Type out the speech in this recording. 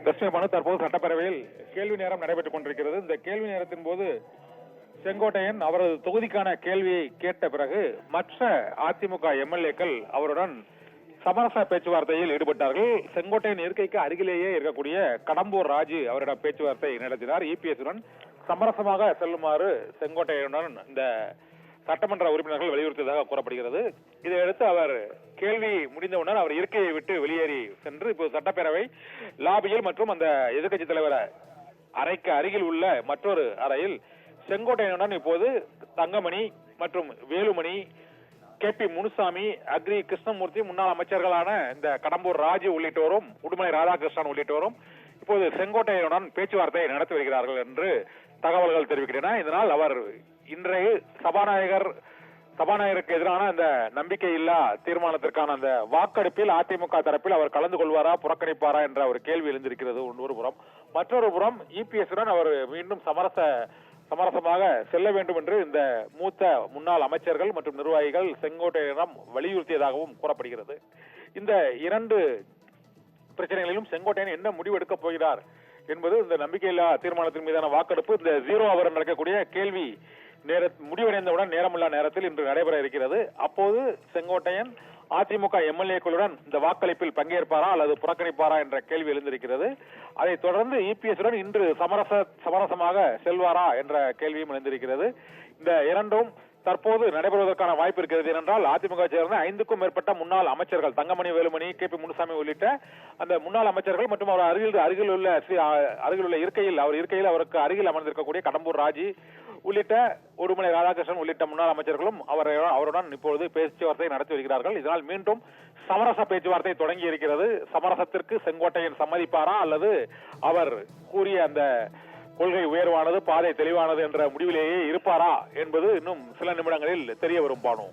தர்ஷினி மனு தற்போது சட்டப்பேரவையில் கேள்வி நேரம் நடைபெற்றுக் கொண்டிருக்கிறது. இந்த கேள்வி நேரத்தின் போது செங்கோட்டையன் அவரது தொகுதிக்கான கேள்வியை கேட்ட பிறகு மற்ற அதிமுக எம்எல்ஏக்கள் அவருடன் சமரச பேச்சுவார்த்தையில் ஈடுபட்டார்கள். செங்கோட்டையன் இருக்கைக்கு அருகிலேயே இருக்கக்கூடிய கடம்பூர் ராஜு அவரிடம் பேச்சுவார்த்தை நடத்தினார். இபிஎஸ்-உடன் சமரசமாக செல்லுமாறு செங்கோட்டையனுடன் இந்த சட்டமன்ற உறுப்பினர்கள் வலியுறுத்தியதாக கூறப்படுகிறது. இதையடுத்து அவர் கேள்வி முடிந்தவுடன் அவர் இருக்கையை விட்டு வெளியேறி சென்று இப்போ சட்டப்பேரவை லாபியில் மற்றும் அந்த எதிர்க்கட்சி தலைவர் அறைக்கு அருகில் உள்ள மற்றொரு அறையில் செங்கோட்டையனுடன் இப்போது தங்கமணி மற்றும் வேலுமணி, KP முனுசாமி, அக்ரி கிருஷ்ணமூர்த்தி, முன்னாள் அமைச்சர்களான இந்த கடம்பூர் ராஜு உள்ளிட்டோரும், உடுமலை ராதாகிருஷ்ணன் உள்ளிட்டோரும் இப்போது செங்கோட்டையனுடன் பேச்சுவார்த்தை நடத்தி வருகிறார்கள் என்று தகவல்கள் தெரிவிக்கின்றன. இதனால் அவர் இன்றைய சபாநாயகருக்கு எதிரான அந்த நம்பிக்கையில்லா தீர்மானத்திற்கான அந்த வாக்கெடுப்பில் அதிமுக தரப்பில் அவர் கலந்து கொள்வாரா, புறக்கணிப்பாரா என்ற ஒரு கேள்வி எழுந்திருக்கிறது ஒரு புறம். மற்றொரு புறம் இபிஎஸ்-உடன் அவர் மீண்டும் சமரசமாக செல்ல வேண்டும் என்று இந்த மூத்த முன்னாள் அமைச்சர்கள் மற்றும் நிர்வாகிகள் செங்கோட்டையனிடம் வலியுறுத்தியதாகவும் கூறப்படுகிறது. இந்த இரண்டு பிரச்சனைகளிலும் செங்கோட்டையன் என்ன முடிவெடுக்கப் போகிறார் என்பது இந்த நம்பிக்கையில்லா தீர்மானத்தின் மீதான வாக்கெடுப்பு இந்த 0 ஹவர் நடக்கக்கூடிய கேள்வி முடிவடைந்தவுடன் நேரமில்லா நேரத்தில் இன்று நடைபெற இருக்கிறது. அப்போது செங்கோட்டையன் அதிமுக எம்எல்ஏக்களுடன் இந்த வாக்களிப்பில் பங்கேற்பாரா அல்லது புறக்கணிப்பாரா என்ற கேள்வி எழுந்திருக்கிறது. அதைத் தொடர்ந்து இபிஎஸ்-உடன் இன்று சமரசமாக செல்வாரா என்ற கேள்வியும் எழுந்திருக்கிறது. இந்த இரண்டும் தற்போது நடைபெறுவதற்கான வாய்ப்பு இருக்கிறது. ஏனென்றால் அதிமுக சேர்ந்த 5க்கும் மேற்பட்ட முன்னாள் அமைச்சர்கள் தங்கமணி, வேலுமணி, KP முனுசாமி உள்ளிட்ட அந்த முன்னாள் அமைச்சர்கள் மற்றும் அவர் அருகில் உள்ள இருக்கையில் அவருக்கு அருகில் அமர்ந்திருக்கக்கூடிய கடம்பூர் ராஜு உள்ளிட்ட உடுமலை ராதாகிருஷ்ணன் உள்ளிட்ட முன்னாள் அமைச்சர்களும் அவருடன் இப்பொழுது பேச்சுவார்த்தை நடத்தி வருகிறார்கள். இதனால் மீண்டும் சமரச பேச்சுவார்த்தை தொடங்கி இருக்கிறது. சமரசத்திற்கு செங்கோட்டையன் சம்மதிப்பாரா அல்லது அவர் கூறிய அந்த கொள்கை உயர்வானது, பாதை தெளிவானது என்ற முடிவிலேயே இருப்பாரா என்பது இன்னும் சில நிமிடங்களில் தெரிய வரும். பானு.